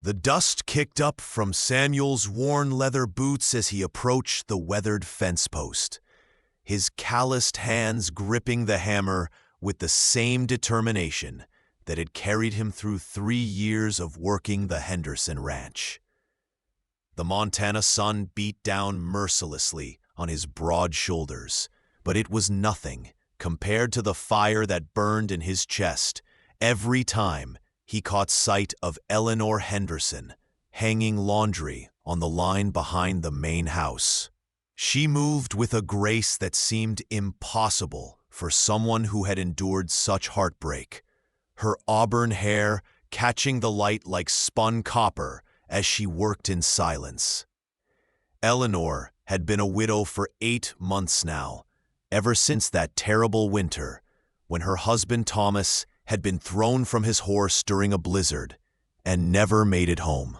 The dust kicked up from Samuel's worn leather boots as he approached the weathered fence post, his calloused hands gripping the hammer with the same determination that had carried him through 3 years of working the Henderson Ranch. The Montana sun beat down mercilessly on his broad shoulders, but it was nothing compared to the fire that burned in his chest every time he caught sight of Eleanor Henderson hanging laundry on the line behind the main house. She moved with a grace that seemed impossible for someone who had endured such heartbreak, her auburn hair catching the light like spun copper as she worked in silence. Eleanor had been a widow for 8 months now, ever since that terrible winter when her husband Thomas had been thrown from his horse during a blizzard and never made it home.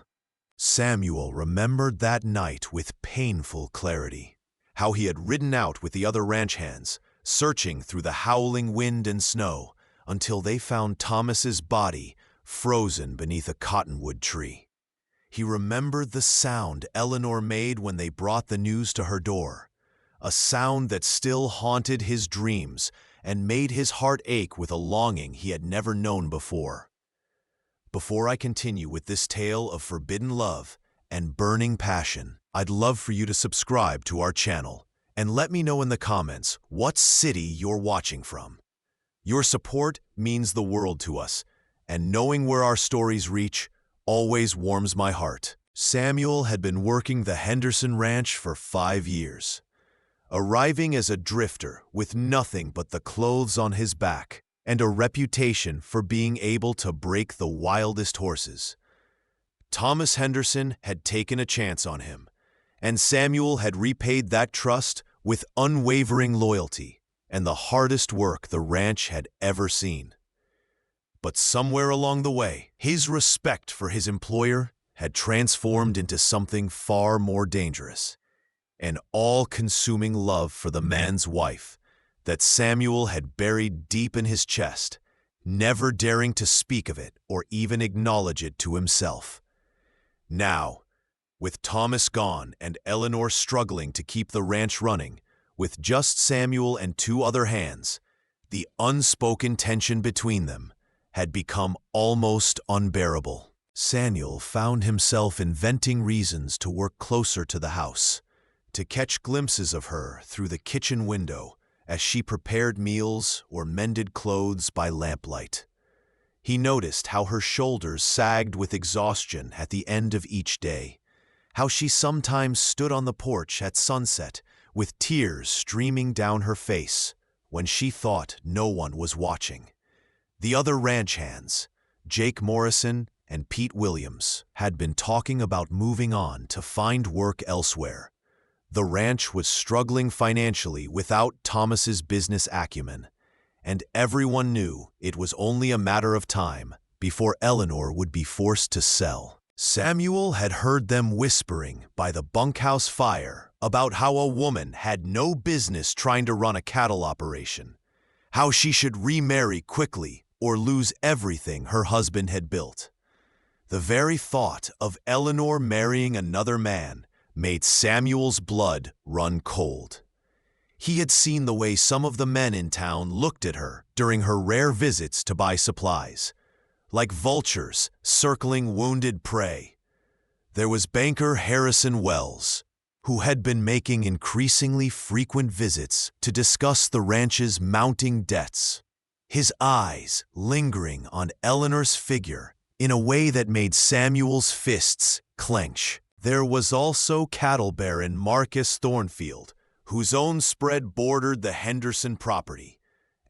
Samuel remembered that night with painful clarity, how he had ridden out with the other ranch hands, searching through the howling wind and snow until they found Thomas's body frozen beneath a cottonwood tree. He remembered the sound Eleanor made when they brought the news to her door, a sound that still haunted his dreams and made his heart ache with a longing he had never known before. Before I continue with this tale of forbidden love and burning passion, I'd love for you to subscribe to our channel and let me know in the comments what city you're watching from. Your support means the world to us, and knowing where our stories reach always warms my heart. Samuel had been working the Henderson Ranch for 5 years, arriving as a drifter with nothing but the clothes on his back and a reputation for being able to break the wildest horses. Thomas Henderson had taken a chance on him, and Samuel had repaid that trust with unwavering loyalty and the hardest work the ranch had ever seen. But somewhere along the way, his respect for his employer had transformed into something far more dangerous, an all-consuming love for the man's wife that Samuel had buried deep in his chest, never daring to speak of it or even acknowledge it to himself. Now, with Thomas gone and Eleanor struggling to keep the ranch running, with just Samuel and 2 other hands, the unspoken tension between them had become almost unbearable. Samuel found himself inventing reasons to work closer to the house, to catch glimpses of her through the kitchen window as she prepared meals or mended clothes by lamplight. He noticed how her shoulders sagged with exhaustion at the end of each day, how she sometimes stood on the porch at sunset with tears streaming down her face when she thought no one was watching. The other ranch hands, Jake Morrison and Pete Williams, had been talking about moving on to find work elsewhere. The ranch was struggling financially without Thomas's business acumen, and everyone knew it was only a matter of time before Eleanor would be forced to sell. Samuel had heard them whispering by the bunkhouse fire about how a woman had no business trying to run a cattle operation, how she should remarry quickly or lose everything her husband had built. The very thought of Eleanor marrying another man made Samuel's blood run cold. He had seen the way some of the men in town looked at her during her rare visits to buy supplies, like vultures circling wounded prey. There was banker Harrison Wells, who had been making increasingly frequent visits to discuss the ranch's mounting debts, his eyes lingering on Eleanor's figure in a way that made Samuel's fists clench. There was also cattle baron Marcus Thornfield, whose own spread bordered the Henderson property,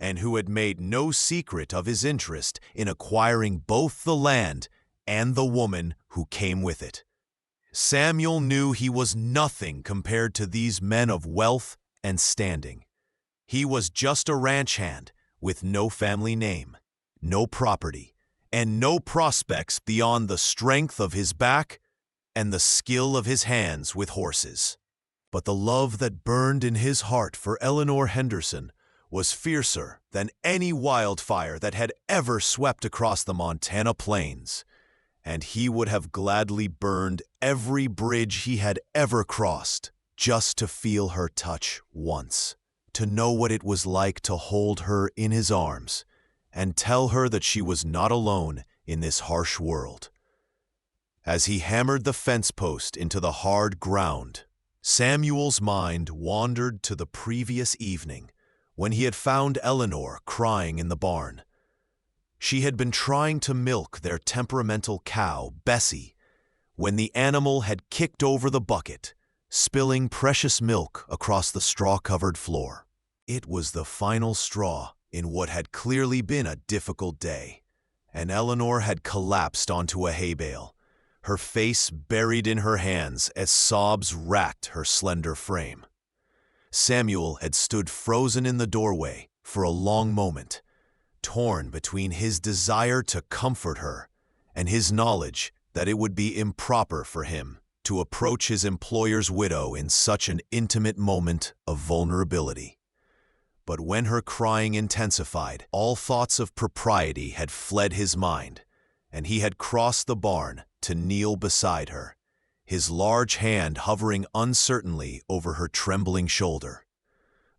and who had made no secret of his interest in acquiring both the land and the woman who came with it. Samuel knew he was nothing compared to these men of wealth and standing. He was just a ranch hand with no family name, no property, and no prospects beyond the strength of his back and the skill of his hands with horses. But the love that burned in his heart for Eleanor Henderson was fiercer than any wildfire that had ever swept across the Montana plains, and he would have gladly burned every bridge he had ever crossed just to feel her touch once, to know what it was like to hold her in his arms and tell her that she was not alone in this harsh world. As he hammered the fence post into the hard ground, Samuel's mind wandered to the previous evening when he had found Eleanor crying in the barn. She had been trying to milk their temperamental cow, Bessie, when the animal had kicked over the bucket, spilling precious milk across the straw-covered floor. It was the final straw in what had clearly been a difficult day, and Eleanor had collapsed onto a hay bale, her face buried in her hands as sobs racked her slender frame. Samuel had stood frozen in the doorway for a long moment, torn between his desire to comfort her and his knowledge that it would be improper for him to approach his employer's widow in such an intimate moment of vulnerability. But when her crying intensified, all thoughts of propriety had fled his mind, and he had crossed the barn to kneel beside her, his large hand hovering uncertainly over her trembling shoulder.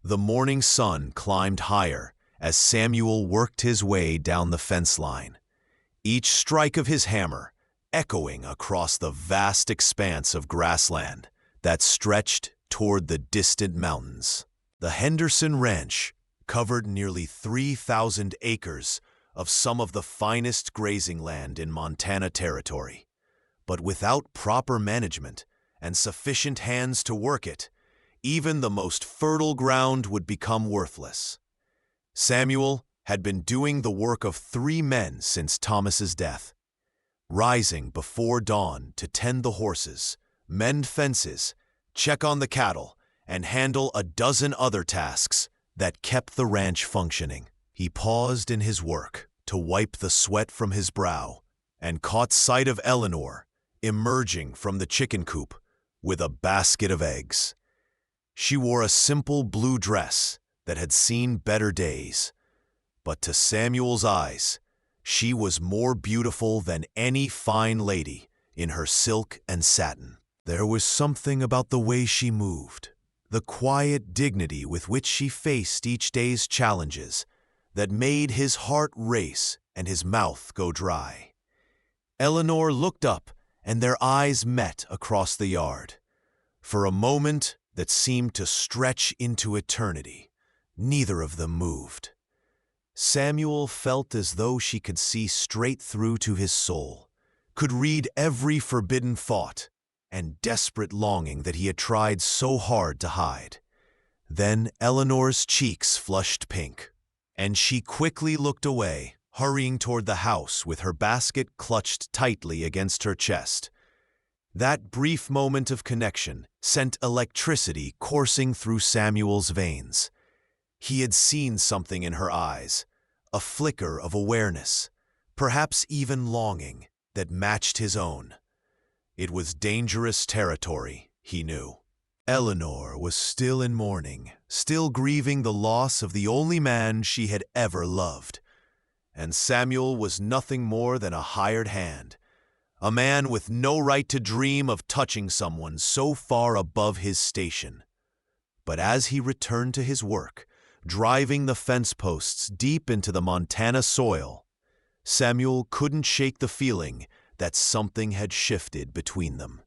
The morning sun climbed higher as Samuel worked his way down the fence line, each strike of his hammer echoing across the vast expanse of grassland that stretched toward the distant mountains. The Henderson Ranch covered nearly 3,000 acres of some of the finest grazing land in Montana Territory. But without proper management and sufficient hands to work it, even the most fertile ground would become worthless. Samuel had been doing the work of 3 men since Thomas's death, rising before dawn to tend the horses, mend fences, check on the cattle, and handle a dozen other tasks that kept the ranch functioning. He paused in his work to wipe the sweat from his brow and caught sight of Eleanor emerging from the chicken coop with a basket of eggs. She wore a simple blue dress that had seen better days, but to Samuel's eyes, she was more beautiful than any fine lady in her silk and satin. There was something about the way she moved, the quiet dignity with which she faced each day's challenges, that made his heart race and his mouth go dry. Eleanor looked up, and their eyes met across the yard. For a moment that seemed to stretch into eternity, neither of them moved. Samuel felt as though she could see straight through to his soul, could read every forbidden thought and desperate longing that he had tried so hard to hide. Then Eleanor's cheeks flushed pink, and she quickly looked away, hurrying toward the house with her basket clutched tightly against her chest. That brief moment of connection sent electricity coursing through Samuel's veins. He had seen something in her eyes, a flicker of awareness, perhaps even longing, that matched his own. It was dangerous territory, he knew. Eleanor was still in mourning, still grieving the loss of the only man she had ever loved. And Samuel was nothing more than a hired hand, a man with no right to dream of touching someone so far above his station. But as he returned to his work, driving the fence posts deep into the Montana soil, Samuel couldn't shake the feeling that something had shifted between them.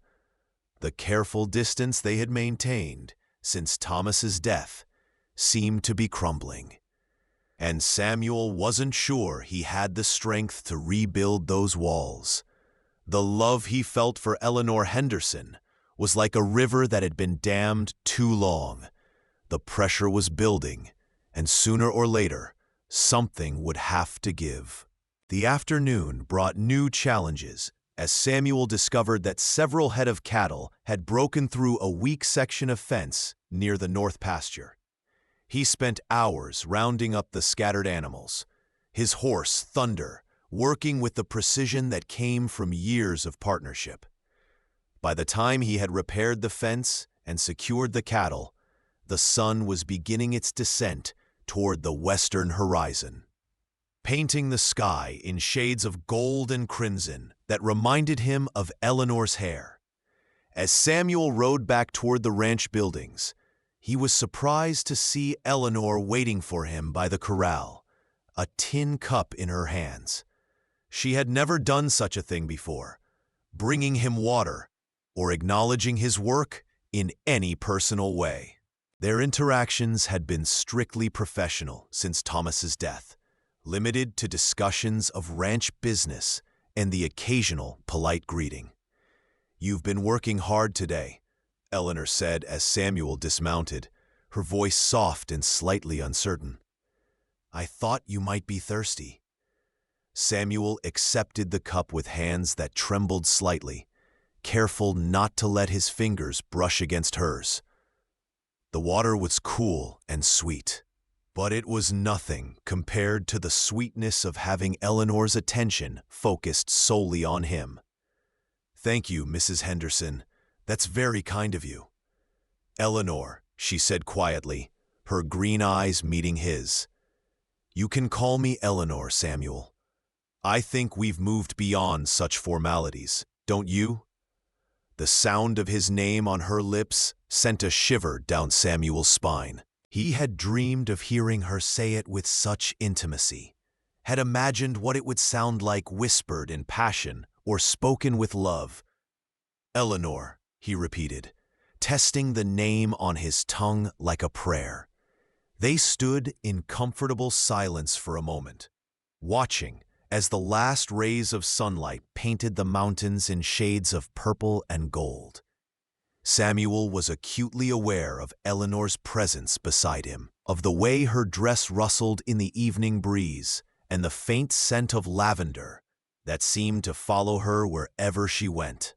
The careful distance they had maintained since Thomas's death seemed to be crumbling, and Samuel wasn't sure he had the strength to rebuild those walls. The love he felt for Eleanor Henderson was like a river that had been dammed too long. The pressure was building, and sooner or later, something would have to give. The afternoon brought new challenges as Samuel discovered that several head of cattle had broken through a weak section of fence near the north pasture. He spent hours rounding up the scattered animals, his horse, Thunder, working with the precision that came from years of partnership. By the time he had repaired the fence and secured the cattle, the sun was beginning its descent toward the western horizon, painting the sky in shades of gold and crimson that reminded him of Eleanor's hair. As Samuel rode back toward the ranch buildings, he was surprised to see Eleanor waiting for him by the corral, a tin cup in her hands. She had never done such a thing before, bringing him water or acknowledging his work in any personal way. Their interactions had been strictly professional since Thomas's death, limited to discussions of ranch business and the occasional polite greeting. "You've been working hard today," Eleanor said as Samuel dismounted, her voice soft and slightly uncertain. "I thought you might be thirsty." Samuel accepted the cup with hands that trembled slightly, careful not to let his fingers brush against hers. The water was cool and sweet, but it was nothing compared to the sweetness of having Eleanor's attention focused solely on him. "Thank you, Mrs. Henderson. That's very kind of you." "Eleanor," she said quietly, her green eyes meeting his. "You can call me Eleanor, Samuel. I think we've moved beyond such formalities, don't you?" The sound of his name on her lips sent a shiver down Samuel's spine. He had dreamed of hearing her say it with such intimacy, had imagined what it would sound like whispered in passion or spoken with love. "Eleanor," he repeated, testing the name on his tongue like a prayer. They stood in comfortable silence for a moment, watching as the last rays of sunlight painted the mountains in shades of purple and gold. Samuel was acutely aware of Eleanor's presence beside him, of the way her dress rustled in the evening breeze, and the faint scent of lavender that seemed to follow her wherever she went.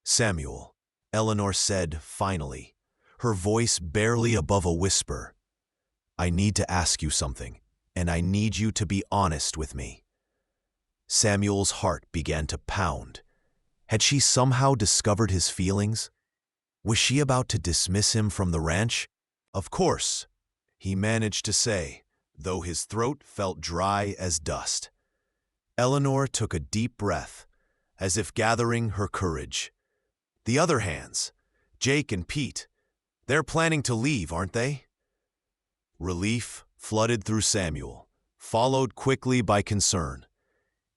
"Samuel," Eleanor said finally, her voice barely above a whisper, "I need to ask you something, and I need you to be honest with me." Samuel's heart began to pound. Had she somehow discovered his feelings? Was she about to dismiss him from the ranch? "Of course," he managed to say, though his throat felt dry as dust. Eleanor took a deep breath, as if gathering her courage. "The other hands, Jake and Pete, they're planning to leave, aren't they?" Relief flooded through Samuel, followed quickly by concern.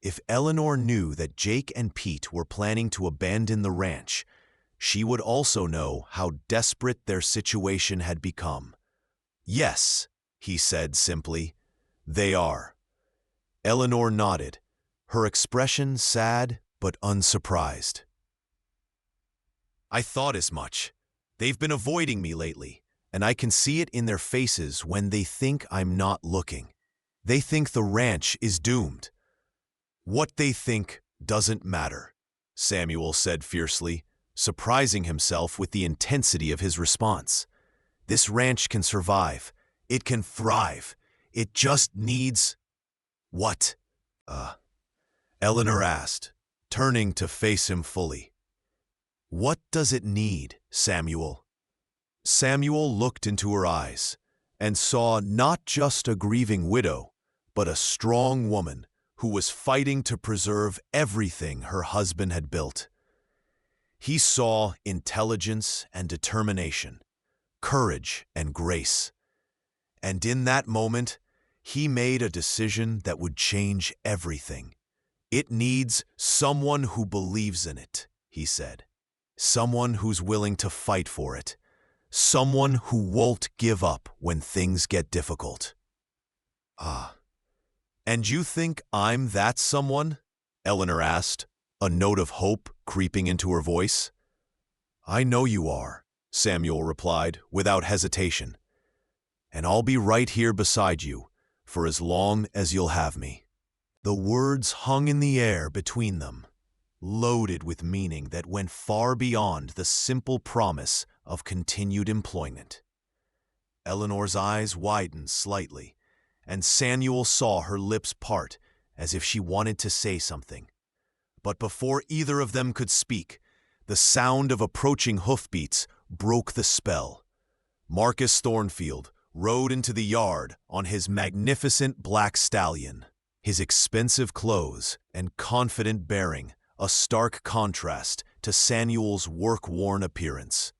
If Eleanor knew that Jake and Pete were planning to abandon the ranch, she would also know how desperate their situation had become. "Yes," he said simply, "they are." Eleanor nodded, her expression sad but unsurprised. "I thought as much. They've been avoiding me lately, and I can see it in their faces when they think I'm not looking. They think the ranch is doomed." "What they think doesn't matter," Samuel said fiercely, surprising himself with the intensity of his response. "This ranch can survive. It can thrive. It just needs—" "What?" Eleanor asked, turning to face him fully. "What does it need, Samuel?" Samuel looked into her eyes and saw not just a grieving widow, but a strong woman who was fighting to preserve everything her husband had built. He saw intelligence and determination, courage and grace. And in that moment, he made a decision that would change everything. "It needs someone who believes in it," he said. "Someone who's willing to fight for it. Someone who won't give up when things get difficult." "And you think I'm that someone?" Eleanor asked, a note of hope creeping into her voice. "I know you are," Samuel replied without hesitation. "And I'll be right here beside you for as long as you'll have me." The words hung in the air between them, loaded with meaning that went far beyond the simple promise of continued employment. Eleanor's eyes widened slightly, and Samuel saw her lips part as if she wanted to say something. But before either of them could speak, the sound of approaching hoofbeats broke the spell. Marcus Thornfield rode into the yard on his magnificent black stallion, his expensive clothes and confident bearing a stark contrast to Samuel's work-worn appearance.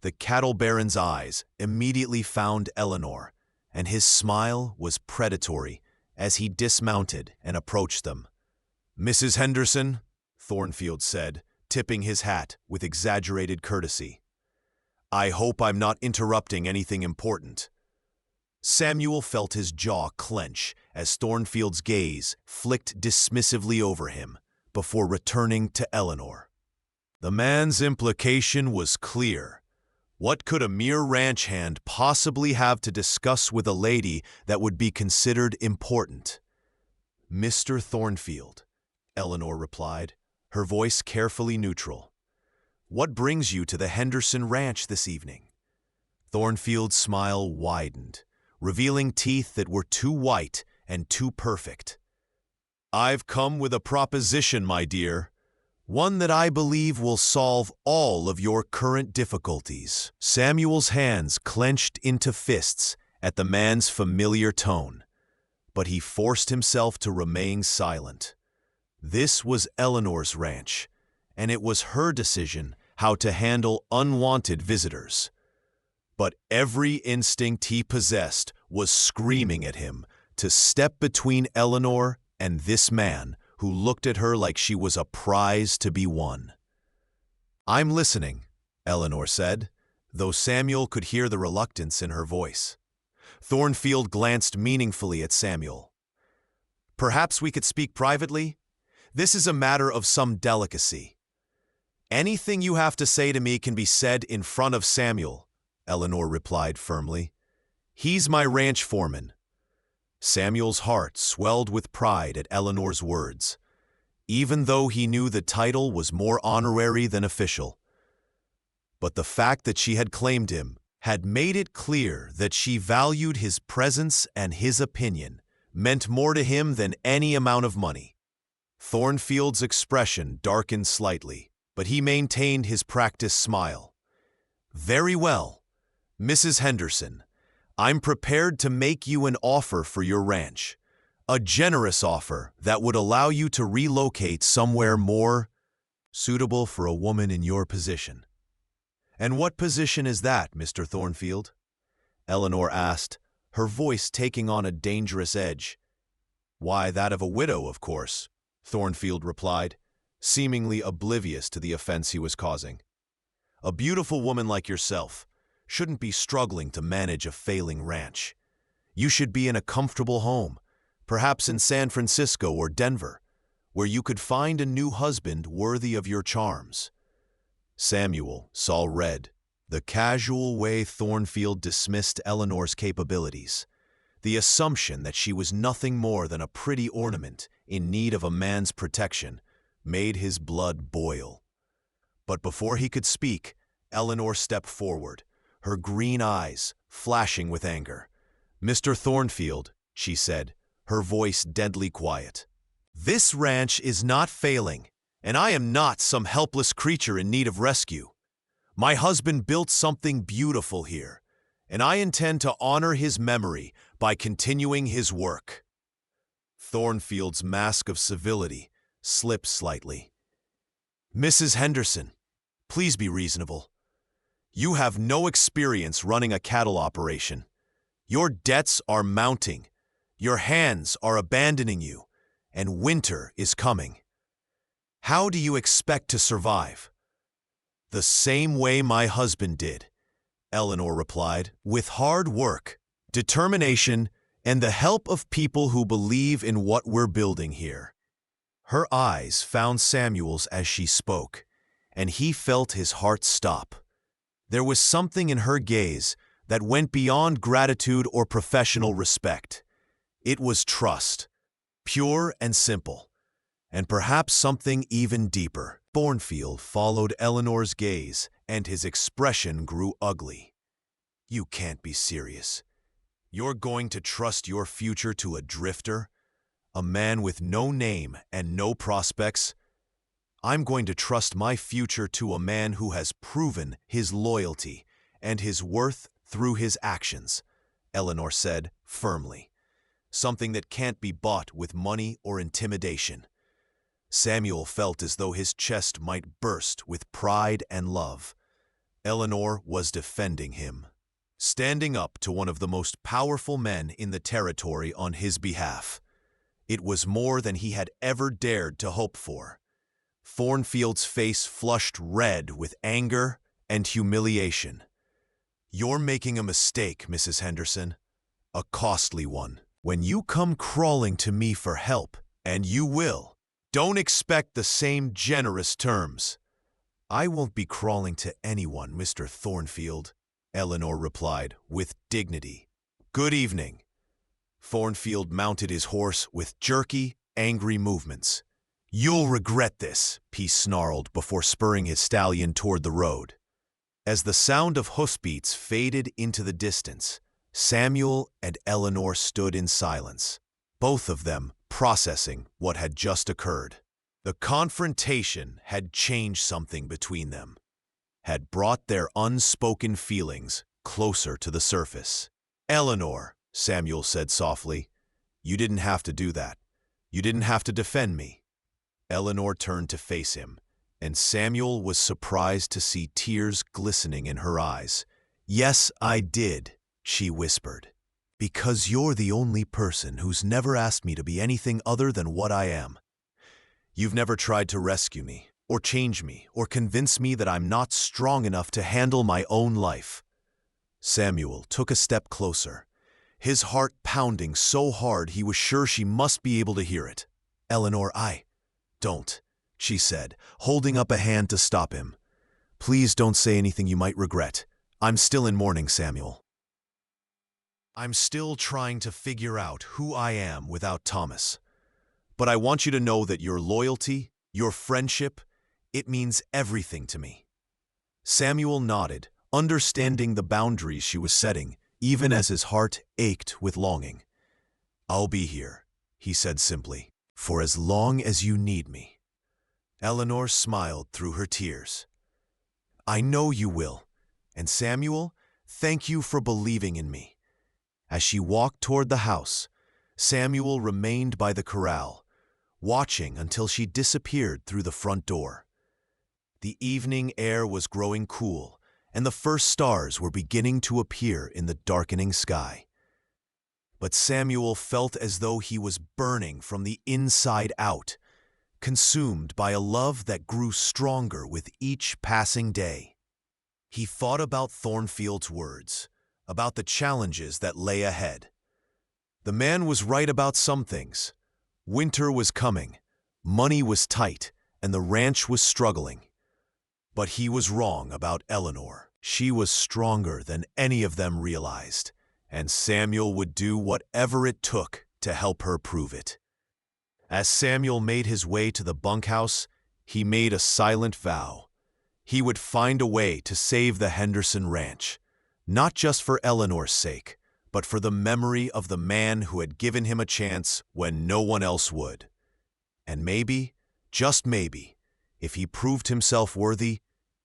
The cattle baron's eyes immediately found Eleanor, and his smile was predatory as he dismounted and approached them. "Mrs. Henderson," Thornfield said, tipping his hat with exaggerated courtesy. "I hope I'm not interrupting anything important." Samuel felt his jaw clench as Thornfield's gaze flicked dismissively over him before returning to Eleanor. The man's implication was clear. What could a mere ranch hand possibly have to discuss with a lady that would be considered important? "Mr. Thornfield," Eleanor replied, her voice carefully neutral. "What brings you to the Henderson Ranch this evening?" Thornfield's smile widened, revealing teeth that were too white and too perfect. "I've come with a proposition, my dear. One that I believe will solve all of your current difficulties." Samuel's hands clenched into fists at the man's familiar tone, but he forced himself to remain silent. This was Eleanor's ranch, and it was her decision how to handle unwanted visitors. But every instinct he possessed was screaming at him to step between Eleanor and this man who looked at her like she was a prize to be won. "I'm listening," Eleanor said, though Samuel could hear the reluctance in her voice. Thornfield glanced meaningfully at Samuel. "Perhaps we could speak privately? This is a matter of some delicacy." "Anything you have to say to me can be said in front of Samuel," Eleanor replied firmly. "He's my ranch foreman." Samuel's heart swelled with pride at Eleanor's words, even though he knew the title was more honorary than official. But the fact that she had claimed him had made it clear that she valued his presence, and his opinion meant more to him than any amount of money. Thornfield's expression darkened slightly, but he maintained his practiced smile. "Very well, Mrs. Henderson. I'm prepared to make you an offer for your ranch, a generous offer that would allow you to relocate somewhere more suitable for a woman in your position." "And what position is that, Mr. Thornfield?" Eleanor asked, her voice taking on a dangerous edge. "Why, that of a widow, of course," Thornfield replied, seemingly oblivious to the offense he was causing. "A beautiful woman like yourself shouldn't be struggling to manage a failing ranch. You should be in a comfortable home, perhaps in San Francisco or Denver, where you could find a new husband worthy of your charms." Samuel saw red, the casual way Thornfield dismissed Eleanor's capabilities, the assumption that she was nothing more than a pretty ornament in need of a man's protection, made his blood boil. But before he could speak, Eleanor stepped forward, her green eyes flashing with anger. "Mr. Thornfield," she said, her voice deadly quiet, "this ranch is not failing, and I am not some helpless creature in need of rescue. My husband built something beautiful here, and I intend to honor his memory by continuing his work." Thornfield's mask of civility slipped slightly. "Mrs. Henderson, please be reasonable. You have no experience running a cattle operation. Your debts are mounting, your hands are abandoning you, and winter is coming. How do you expect to survive?" "The same way my husband did," Eleanor replied, "with hard work, determination, and the help of people who believe in what we're building here." Her eyes found Samuel's as she spoke, and he felt his heart stop. There was something in her gaze that went beyond gratitude or professional respect. It was trust, pure and simple, and perhaps something even deeper. Thornfield followed Eleanor's gaze, and his expression grew ugly. "You can't be serious. You're going to trust your future to a drifter? A man with no name and no prospects? I'm going to trust my future to a man who has proven his loyalty and his worth through his actions," Eleanor said firmly. "Something that can't be bought with money or intimidation." Samuel felt as though his chest might burst with pride and love. Eleanor was defending him, standing up to one of the most powerful men in the territory on his behalf. It was more than he had ever dared to hope for. Thornfield's face flushed red with anger and humiliation. "You're making a mistake, Mrs. Henderson. A costly one. When you come crawling to me for help, and you will, don't expect the same generous terms." "I won't be crawling to anyone, Mr. Thornfield," Eleanor replied with dignity. "Good evening." Thornfield mounted his horse with jerky, angry movements. "You'll regret this," he snarled before spurring his stallion toward the road. As the sound of hoofbeats faded into the distance, Samuel and Eleanor stood in silence, both of them processing what had just occurred. The confrontation had changed something between them, had brought their unspoken feelings closer to the surface. "Eleanor," Samuel said softly, "you didn't have to do that. You didn't have to defend me." Eleanor turned to face him, and Samuel was surprised to see tears glistening in her eyes. "Yes, I did," she whispered, "because you're the only person who's never asked me to be anything other than what I am. You've never tried to rescue me, or change me, or convince me that I'm not strong enough to handle my own life." Samuel took a step closer, his heart pounding so hard he was sure she must be able to hear it. "Eleanor, don't," she said, holding up a hand to stop him. "Please don't say anything you might regret. I'm still in mourning, Samuel. I'm still trying to figure out who I am without Thomas. But I want you to know that your loyalty, your friendship, it means everything to me." Samuel nodded, understanding the boundaries she was setting, even as his heart ached with longing. "I'll be here," he said simply, "for as long as you need me." Eleanor smiled through her tears. "I know you will, and Samuel, thank you for believing in me." As she walked toward the house, Samuel remained by the corral, watching until she disappeared through the front door. The evening air was growing cool, and the first stars were beginning to appear in the darkening sky. But Samuel felt as though he was burning from the inside out, consumed by a love that grew stronger with each passing day. He thought about Thornfield's words, about the challenges that lay ahead. The man was right about some things. Winter was coming, money was tight, and the ranch was struggling. But he was wrong about Eleanor. She was stronger than any of them realized, and Samuel would do whatever it took to help her prove it. As Samuel made his way to the bunkhouse, he made a silent vow. He would find a way to save the Henderson Ranch, not just for Eleanor's sake, but for the memory of the man who had given him a chance when no one else would. And maybe, just maybe, if he proved himself worthy,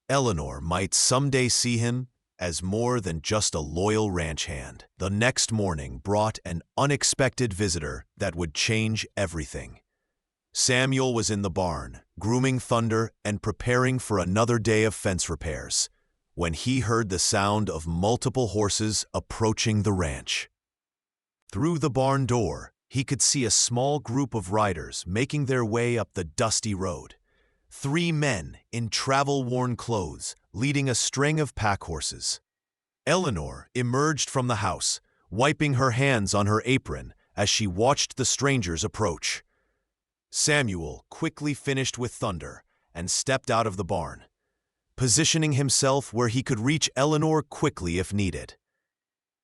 Eleanor might someday see him as more than just a loyal ranch hand. The next morning brought an unexpected visitor that would change everything. Samuel was in the barn, grooming Thunder and preparing for another day of fence repairs, when he heard the sound of multiple horses approaching the ranch. Through the barn door, he could see a small group of riders making their way up the dusty road. 3 men in travel-worn clothes leading a string of pack horses. Eleanor emerged from the house, wiping her hands on her apron as she watched the strangers approach. Samuel quickly finished with Thunder and stepped out of the barn, positioning himself where he could reach Eleanor quickly if needed.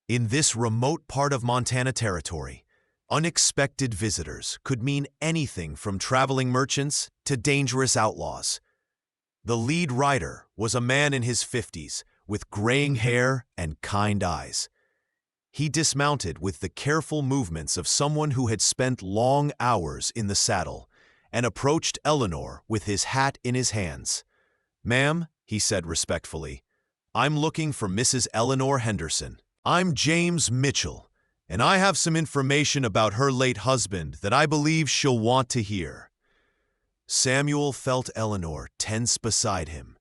In this remote part of Montana Territory, unexpected visitors could mean anything from traveling merchants to dangerous outlaws. The lead rider was a man in his 50s with graying hair and kind eyes. He dismounted with the careful movements of someone who had spent long hours in the saddle and approached Eleanor with his hat in his hands. "Ma'am," he said respectfully, "I'm looking for Mrs. Eleanor Henderson. I'm James Mitchell, and I have some information about her late husband that I believe she'll want to hear." Samuel felt Eleanor tense beside him.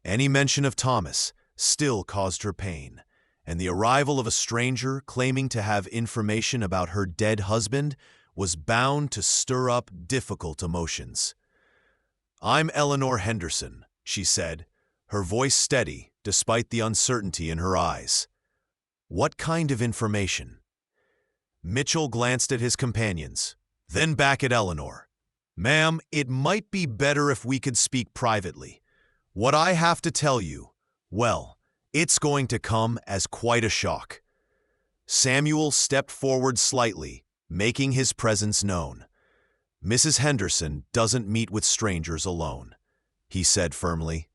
Any mention of Thomas still caused her pain, and the arrival of a stranger claiming to have information about her dead husband was bound to stir up difficult emotions. "I'm Eleanor Henderson," she said, her voice steady despite the uncertainty in her eyes. "What kind of information?" Mitchell glanced at his companions, then back at Eleanor. "Ma'am, it might be better if we could speak privately. What I have to tell you, well, it's going to come as quite a shock." Samuel stepped forward slightly, making his presence known. "Mrs. Henderson doesn't meet with strangers alone," he said firmly.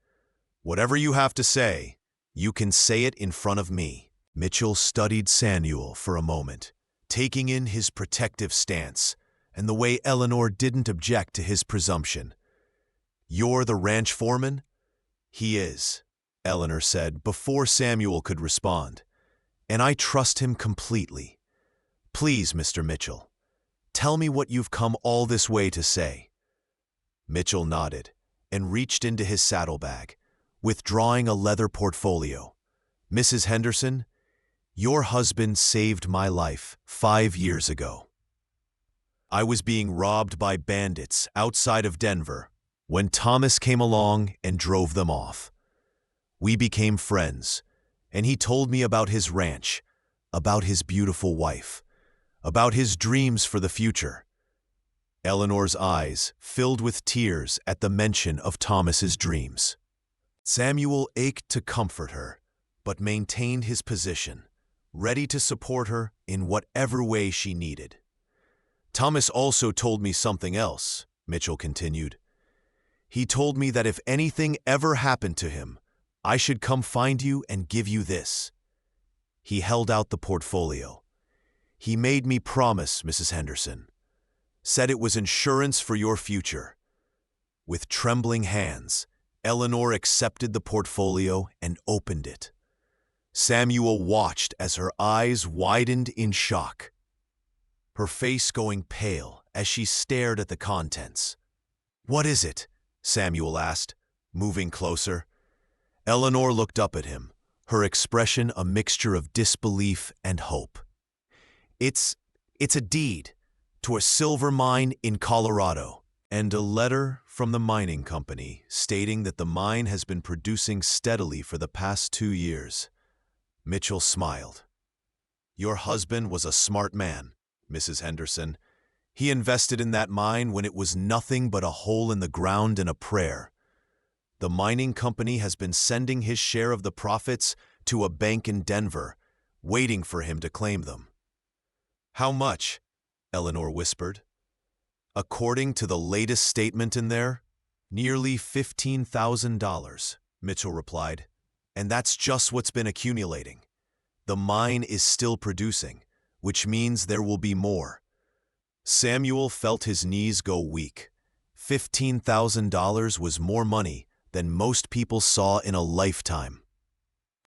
"Whatever you have to say, you can say it in front of me." Mitchell studied Samuel for a moment, taking in his protective stance and the way Eleanor didn't object to his presumption. "You're the ranch foreman?" "He is," Eleanor said before Samuel could respond. "And I trust him completely. Please, Mr. Mitchell, tell me what you've come all this way to say." Mitchell nodded and reached into his saddlebag, withdrawing a leather portfolio. "Mrs. Henderson, your husband saved my life 5 years ago. I was being robbed by bandits outside of Denver when Thomas came along and drove them off. We became friends, and he told me about his ranch, about his beautiful wife, about his dreams for the future." Eleanor's eyes filled with tears at the mention of Thomas's dreams. Samuel ached to comfort her, but maintained his position, ready to support her in whatever way she needed. "Thomas also told me something else," Mitchell continued. "He told me that if anything ever happened to him, I should come find you and give you this." He held out the portfolio. "He made me promise, Mrs. Henderson. Said it was insurance for your future." With trembling hands, Eleanor accepted the portfolio and opened it. Samuel watched as her eyes widened in shock, her face going pale as she stared at the contents. "What is it?" Samuel asked, moving closer. Eleanor looked up at him, her expression a mixture of disbelief and hope. It's a deed to a silver mine in Colorado, and a letter from the mining company stating that the mine has been producing steadily for the past 2 years." Mitchell smiled. "Your husband was a smart man, Mrs. Henderson. He invested in that mine when it was nothing but a hole in the ground and a prayer. The mining company has been sending his share of the profits to a bank in Denver, waiting for him to claim them." "How much?" Eleanor whispered. "According to the latest statement in there, nearly $15,000, Mitchell replied. "And that's just what's been accumulating. The mine is still producing, which means there will be more." Samuel felt his knees go weak. $15,000 was more money than most people saw in a lifetime.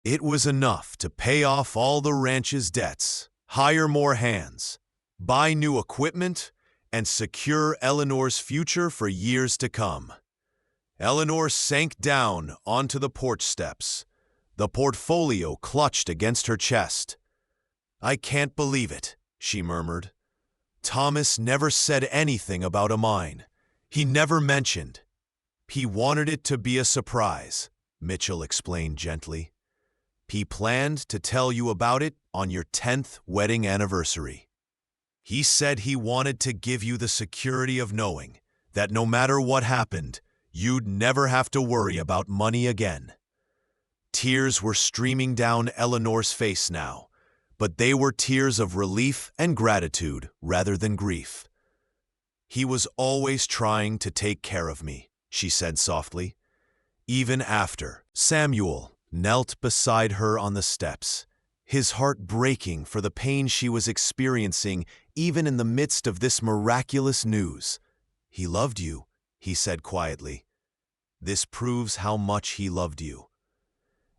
It was enough to pay off all the ranch's debts, hire more hands, buy new equipment, and secure Eleanor's future for years to come. Eleanor sank down onto the porch steps, the portfolio clutched against her chest. "I can't believe it," she murmured. "Thomas never said anything about a mine. He never mentioned." "He wanted it to be a surprise," Mitchell explained gently. "He planned to tell you about it on your 10th wedding anniversary. He said he wanted to give you the security of knowing that no matter what happened, you'd never have to worry about money again." Tears were streaming down Eleanor's face now, but they were tears of relief and gratitude rather than grief. "He was always trying to take care of me," she said softly. Even after Samuel knelt beside her on the steps, his heart breaking for the pain she was experiencing even in the midst of this miraculous news. "He loved you," he said quietly. "This proves how much he loved you."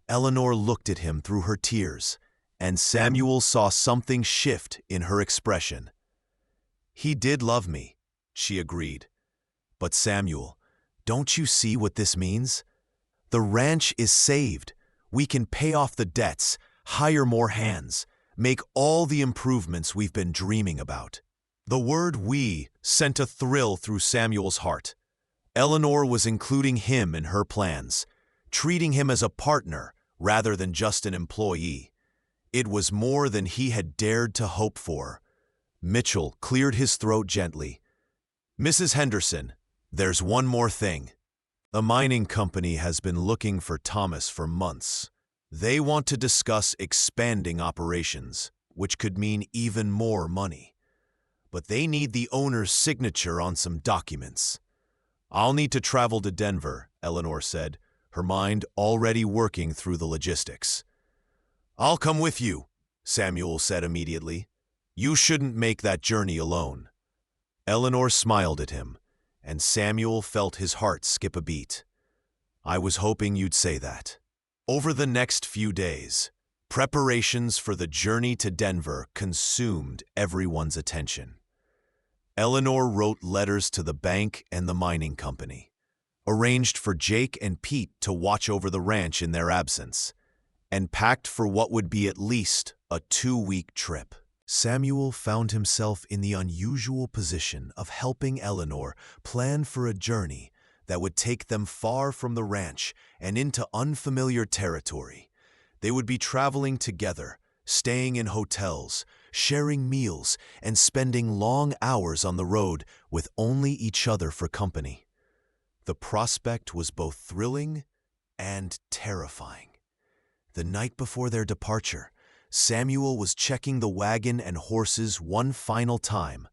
Eleanor looked at him through her tears, and Samuel saw something shift in her expression. "He did love me," she agreed. But Samuel, don't you see what this means? The ranch is saved. We can pay off the debts, hire more hands, make all the improvements we've been dreaming about. The word "we" sent a thrill through Samuel's heart. Eleanor was including him in her plans, treating him as a partner rather than just an employee. It was more than he had dared to hope for. Mitchell cleared his throat gently. "Mrs. Henderson, there's one more thing. The mining company has been looking for Thomas for months. They want to discuss expanding operations, which could mean even more money. But they need the owner's signature on some documents." "I'll need to travel to Denver," Eleanor said, her mind already working through the logistics. "I'll come with you," Samuel said immediately. "You shouldn't make that journey alone." Eleanor smiled at him, and Samuel felt his heart skip a beat. "I was hoping you'd say that." Over the next few days, preparations for the journey to Denver consumed everyone's attention. Eleanor wrote letters to the bank and the mining company, arranged for Jake and Pete to watch over the ranch in their absence, and packed for what would be at least a 2-week trip. Samuel found himself in the unusual position of helping Eleanor plan for a journey that would take them far from the ranch and into unfamiliar territory. They would be traveling together, staying in hotels, sharing meals, and spending long hours on the road with only each other for company. The prospect was both thrilling and terrifying. The night before their departure, Samuel was checking the wagon and horses one final time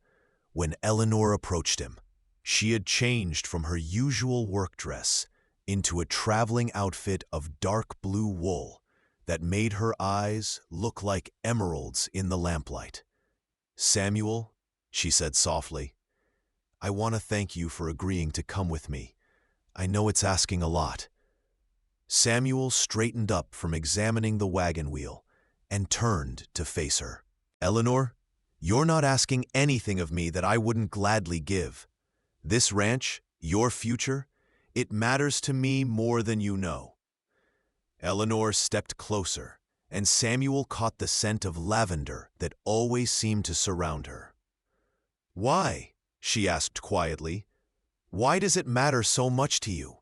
when Eleanor approached him. She had changed from her usual work dress into a traveling outfit of dark blue wool that made her eyes look like emeralds in the lamplight. "Samuel," she said softly, "I want to thank you for agreeing to come with me. I know it's asking a lot." Samuel straightened up from examining the wagon wheel and turned to face her. "Eleanor, you're not asking anything of me that I wouldn't gladly give. This ranch, your future, it matters to me more than you know." Eleanor stepped closer, and Samuel caught the scent of lavender that always seemed to surround her. "Why?" she asked quietly. "Why does it matter so much to you?"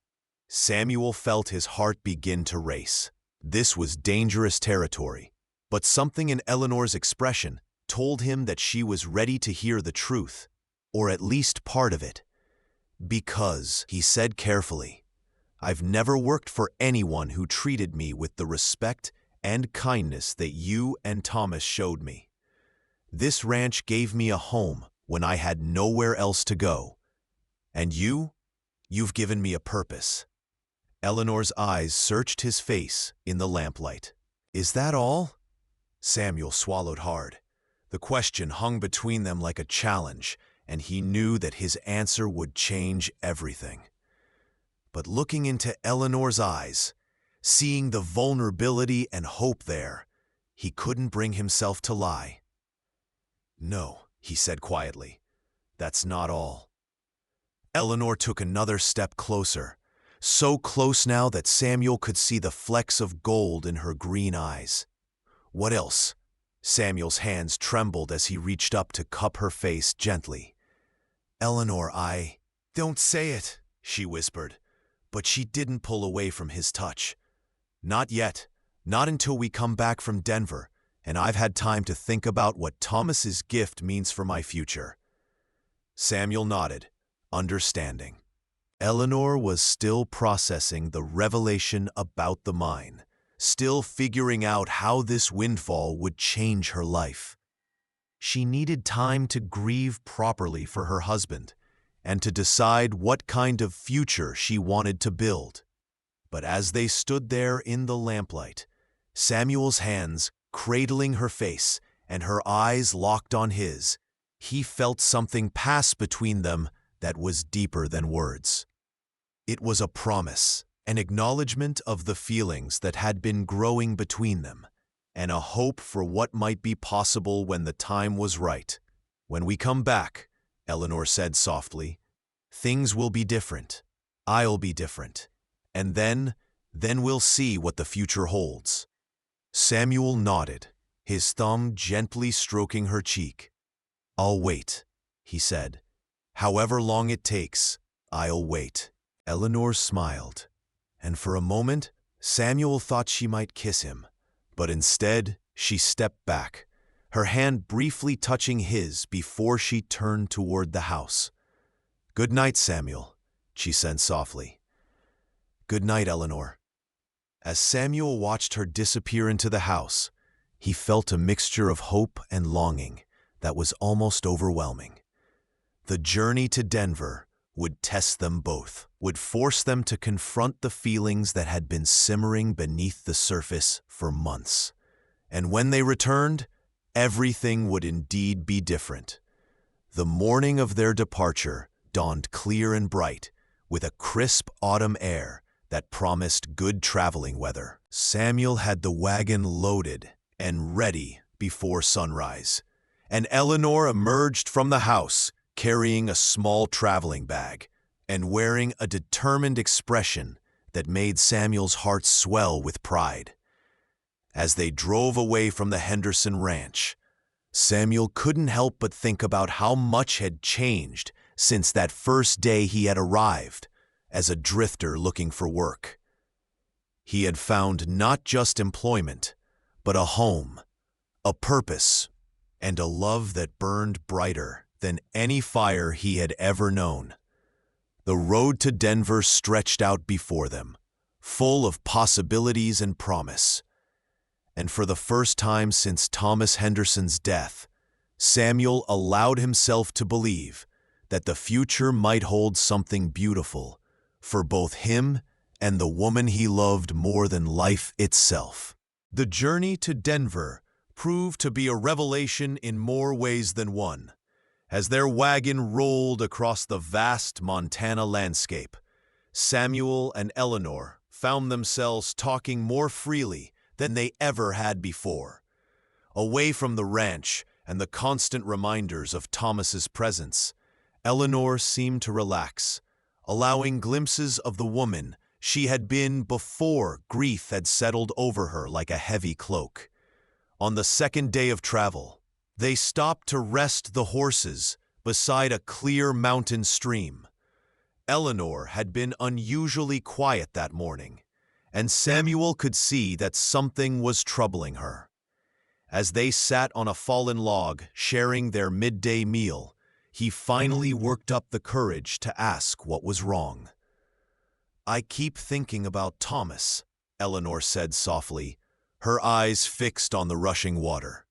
Samuel felt his heart begin to race. This was dangerous territory, but something in Eleanor's expression told him that she was ready to hear the truth, or at least part of it. "Because," he said carefully, "I've never worked for anyone who treated me with the respect and kindness that you and Thomas showed me. This ranch gave me a home when I had nowhere else to go. And you've given me a purpose." Eleanor's eyes searched his face in the lamplight. "Is that all?" Samuel swallowed hard. The question hung between them like a challenge, and he knew that his answer would change everything. But looking into Eleanor's eyes, seeing the vulnerability and hope there, he couldn't bring himself to lie. "No," he said quietly, "that's not all." Eleanor took another step closer, so close now that Samuel could see the flecks of gold in her green eyes. "What else?" Samuel's hands trembled as he reached up to cup her face gently. "Eleanor, Don't say it," she whispered, but she didn't pull away from his touch. "Not yet, not until we come back from Denver, and I've had time to think about what Thomas's gift means for my future." Samuel nodded, understanding. Eleanor was still processing the revelation about the mine, still figuring out how this windfall would change her life. She needed time to grieve properly for her husband and to decide what kind of future she wanted to build. But as they stood there in the lamplight, Samuel's hands cradling her face and her eyes locked on his, he felt something pass between them that was deeper than words. It was a promise, an acknowledgement of the feelings that had been growing between them, and a hope for what might be possible when the time was right. "When we come back," Eleanor said softly, Things will be different. I'll be different. And then we'll see what the future holds." Samuel nodded, his thumb gently stroking her cheek. "I'll wait," he said. "However long it takes, I'll wait." Eleanor smiled, and for a moment Samuel thought she might kiss him, but instead she stepped back, her hand briefly touching his before she turned toward the house. "Good night, Samuel," she said softly. "Good night, Eleanor." As Samuel watched her disappear into the house, he felt a mixture of hope and longing that was almost overwhelming. The journey to Denver would test them both, would force them to confront the feelings that had been simmering beneath the surface for months. And when they returned, everything would indeed be different. The morning of their departure dawned clear and bright, with a crisp autumn air that promised good traveling weather. Samuel had the wagon loaded and ready before sunrise, and Eleanor emerged from the house carrying a small traveling bag and wearing a determined expression that made Samuel's heart swell with pride. As they drove away from the Henderson ranch, Samuel couldn't help but think about how much had changed since that first day he had arrived as a drifter looking for work. He had found not just employment, but a home, a purpose, and a love that burned brighter than any fire he had ever known. The road to Denver stretched out before them, full of possibilities and promise. And for the first time since Thomas Henderson's death, Samuel allowed himself to believe that the future might hold something beautiful for both him and the woman he loved more than life itself. The journey to Denver proved to be a revelation in more ways than one. As their wagon rolled across the vast Montana landscape, Samuel and Eleanor found themselves talking more freely than they ever had before. Away from the ranch and the constant reminders of Thomas's presence, Eleanor seemed to relax, allowing glimpses of the woman she had been before grief had settled over her like a heavy cloak. On the second day of travel, they stopped to rest the horses beside a clear mountain stream. Eleanor had been unusually quiet that morning, and Samuel could see that something was troubling her. As they sat on a fallen log sharing their midday meal, he finally worked up the courage to ask what was wrong. "I keep thinking about Thomas," Eleanor said softly, her eyes fixed on the rushing water.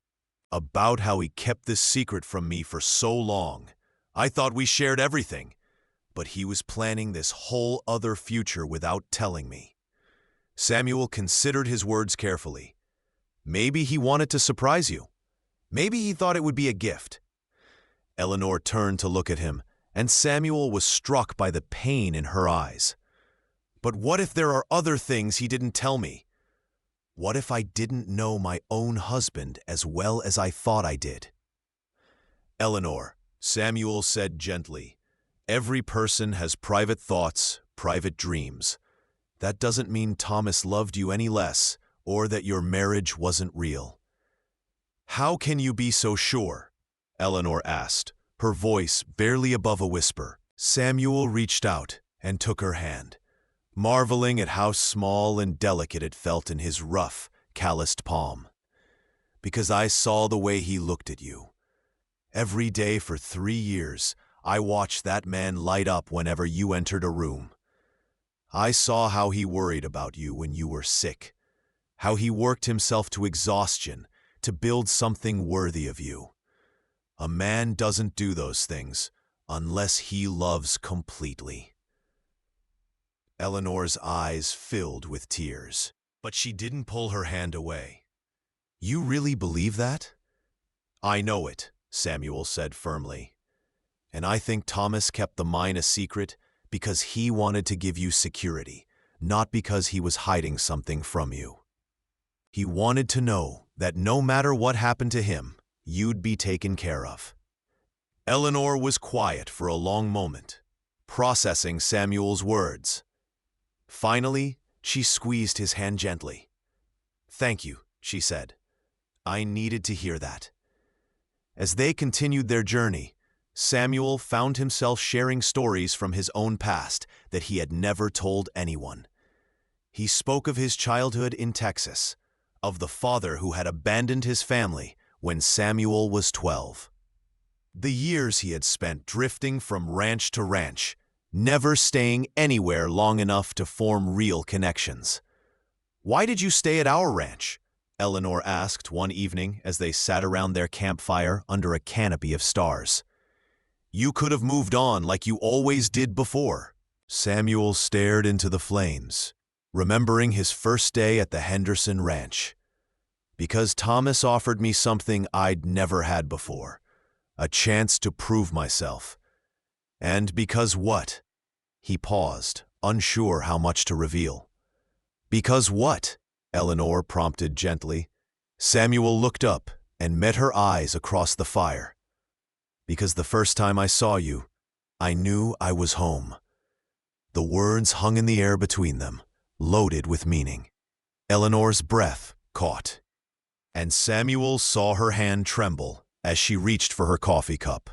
"About how he kept this secret from me for so long. I thought we shared everything, but he was planning this whole other future without telling me." Samuel considered his words carefully. Maybe he wanted to surprise you. Maybe he thought it would be a gift. Eleanor turned to look at him, and Samuel was struck by the pain in her eyes. "But what if there are other things he didn't tell me? What if I didn't know my own husband as well as I thought I did?" "Eleanor," Samuel said gently, "every person has private thoughts, private dreams. That doesn't mean Thomas loved you any less, or that your marriage wasn't real." "How can you be so sure?" Eleanor asked, her voice barely above a whisper. Samuel reached out and took her hand, marveling at how small and delicate it felt in his rough, calloused palm. "Because I saw the way he looked at you. Every day for 3 years, I watched that man light up whenever you entered a room. I saw how he worried about you when you were sick, how he worked himself to exhaustion to build something worthy of you. A man doesn't do those things unless he loves completely." Eleanor's eyes filled with tears, but she didn't pull her hand away. "You really believe that?" "I know it," Samuel said firmly. "And I think Thomas kept the mine a secret because he wanted to give you security, not because he was hiding something from you. He wanted to know that no matter what happened to him, you'd be taken care of." Eleanor was quiet for a long moment, processing Samuel's words. Finally, she squeezed his hand gently. "Thank you," she said. "I needed to hear that." As they continued their journey, Samuel found himself sharing stories from his own past that he had never told anyone. He spoke of his childhood in Texas, of the father who had abandoned his family when Samuel was 12. The years he had spent drifting from ranch to ranch, never staying anywhere long enough to form real connections. "Why did you stay at our ranch?" Eleanor asked one evening as they sat around their campfire under a canopy of stars. "You could have moved on like you always did before." Samuel stared into the flames, remembering his first day at the Henderson Ranch. "Because Thomas offered me something I'd never had before, a chance to prove myself. And because what?" He paused, unsure how much to reveal. "Because what?" Eleanor prompted gently. Samuel looked up and met her eyes across the fire. "Because the first time I saw you, I knew I was home." The words hung in the air between them, loaded with meaning. Eleanor's breath caught, and Samuel saw her hand tremble as she reached for her coffee cup.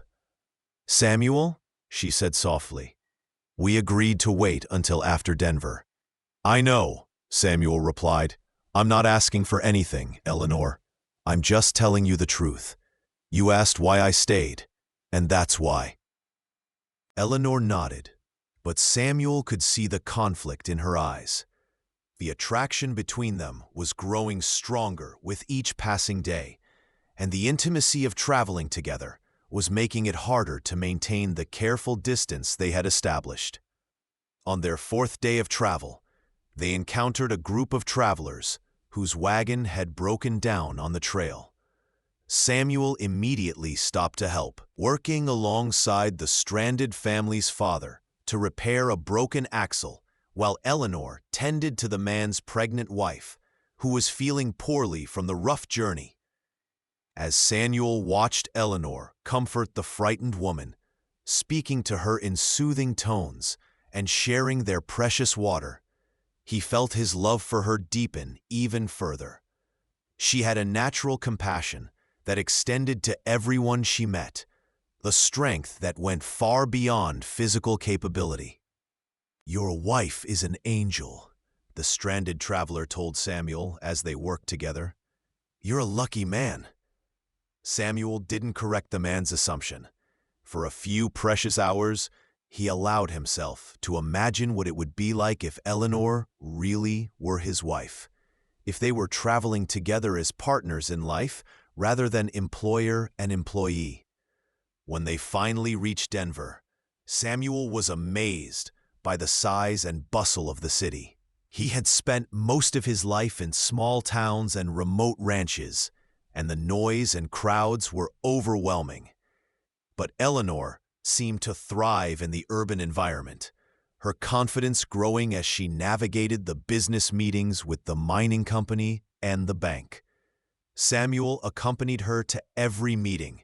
"Samuel," she said softly, "we agreed to wait until after Denver." "I know," Samuel replied. "I'm not asking for anything, Eleanor. I'm just telling you the truth. You asked why I stayed, and that's why." Eleanor nodded, but Samuel could see the conflict in her eyes. The attraction between them was growing stronger with each passing day, and the intimacy of traveling together was making it harder to maintain the careful distance they had established. On their fourth day of travel, they encountered a group of travelers whose wagon had broken down on the trail. Samuel immediately stopped to help, working alongside the stranded family's father to repair a broken axle, while Eleanor tended to the man's pregnant wife, who was feeling poorly from the rough journey. As Samuel watched Eleanor comfort the frightened woman, speaking to her in soothing tones and sharing their precious water, he felt his love for her deepen even further. She had a natural compassion that extended to everyone she met, the strength that went far beyond physical capability. "Your wife is an angel," the stranded traveler told Samuel as they worked together. "You're a lucky man." Samuel didn't correct the man's assumption. For a few precious hours, he allowed himself to imagine what it would be like if Eleanor really were his wife, if they were traveling together as partners in life rather than employer and employee. When they finally reached Denver, Samuel was amazed by the size and bustle of the city. He had spent most of his life in small towns and remote ranches, and the noise and crowds were overwhelming. But Eleanor seemed to thrive in the urban environment, her confidence growing as she navigated the business meetings with the mining company and the bank. Samuel accompanied her to every meeting,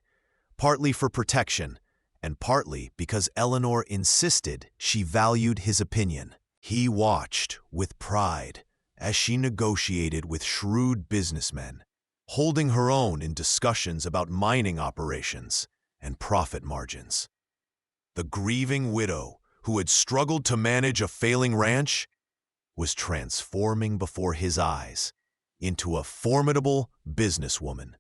partly for protection and partly because Eleanor insisted she valued his opinion. He watched with pride as she negotiated with shrewd businessmen, holding her own in discussions about mining operations and profit margins. The grieving widow who had struggled to manage a failing ranch was transforming before his eyes into a formidable businesswoman.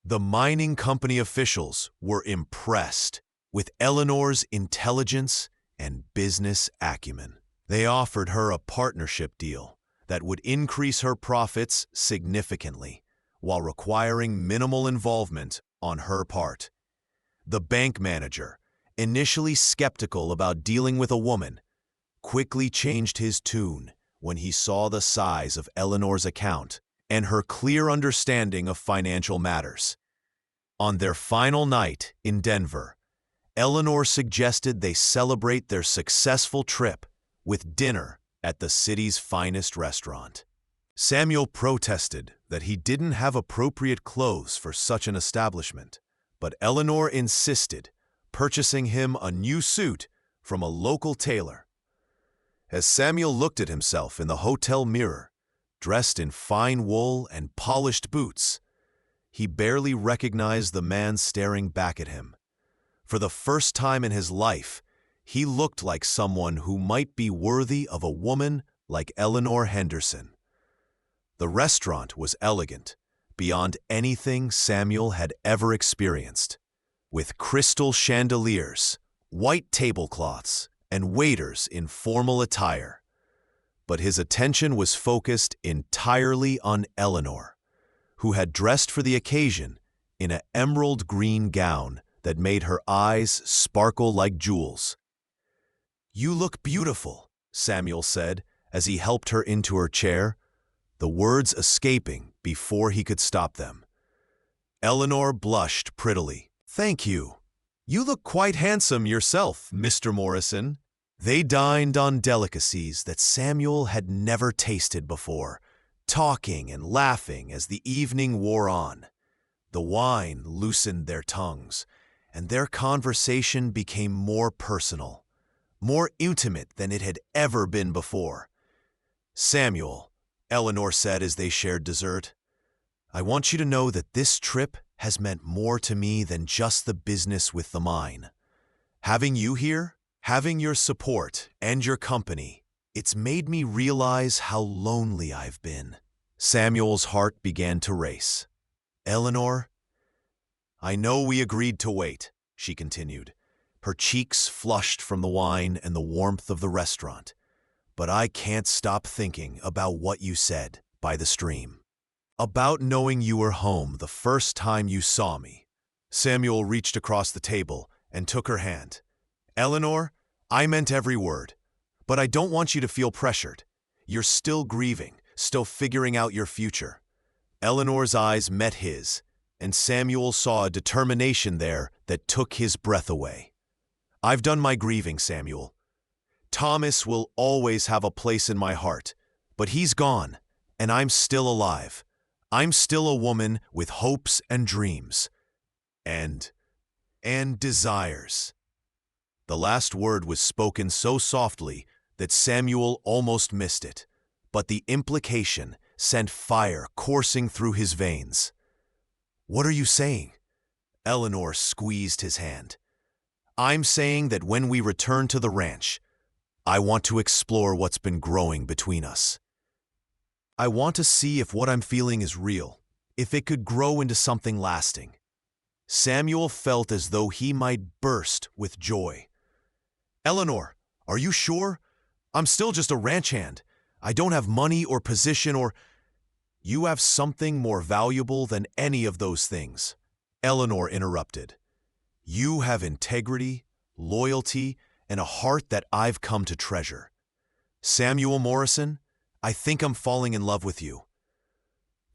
The mining company officials were impressed with Eleanor's intelligence and business acumen. They offered her a partnership deal that would increase her profits significantly while requiring minimal involvement on her part. The bank manager, initially skeptical about dealing with a woman, quickly changed his tune when he saw the size of Eleanor's account and her clear understanding of financial matters. On their final night in Denver, Eleanor suggested they celebrate their successful trip with dinner at the city's finest restaurant. Samuel protested that he didn't have appropriate clothes for such an establishment, but Eleanor insisted, purchasing him a new suit from a local tailor. As Samuel looked at himself in the hotel mirror, dressed in fine wool and polished boots, he barely recognized the man staring back at him. For the first time in his life, he looked like someone who might be worthy of a woman like Eleanor Henderson. The restaurant was elegant, beyond anything Samuel had ever experienced, with crystal chandeliers, white tablecloths, and waiters in formal attire. But his attention was focused entirely on Eleanor, who had dressed for the occasion in an emerald green gown that made her eyes sparkle like jewels. "You look beautiful," Samuel said as he helped her into her chair, the words escaping before he could stop them. Eleanor blushed prettily. "Thank you. You look quite handsome yourself, Mr. Morrison." They dined on delicacies that Samuel had never tasted before, talking and laughing as the evening wore on. The wine loosened their tongues, and their conversation became more personal, more intimate than it had ever been before. "Samuel," Eleanor said as they shared dessert, "I want you to know that this trip has meant more to me than just the business with the mine. Having you here, having your support and your company, it's made me realize how lonely I've been." Samuel's heart began to race. "Eleanor, I know we agreed to wait," she continued, her cheeks flushed from the wine and the warmth of the restaurant. "But I can't stop thinking about what you said by the stream. About knowing you were home the first time you saw me." Samuel reached across the table and took her hand. "Eleanor, I meant every word, but I don't want you to feel pressured. You're still grieving, still figuring out your future." Eleanor's eyes met his, and Samuel saw a determination there that took his breath away. "I've done my grieving, Samuel. Thomas will always have a place in my heart, but he's gone, and I'm still alive. I'm still a woman with hopes and dreams. And desires." The last word was spoken so softly that Samuel almost missed it, but the implication sent fire coursing through his veins. "What are you saying?" Eleanor squeezed his hand. "I'm saying that when we return to the ranch, I want to explore what's been growing between us. I want to see if what I'm feeling is real, if it could grow into something lasting." Samuel felt as though he might burst with joy. "Eleanor, are you sure? I'm still just a ranch hand. I don't have money or position or—" "You have something more valuable than any of those things," Eleanor interrupted. "You have integrity, loyalty, and a heart that I've come to treasure. Samuel Morrison, I think I'm falling in love with you."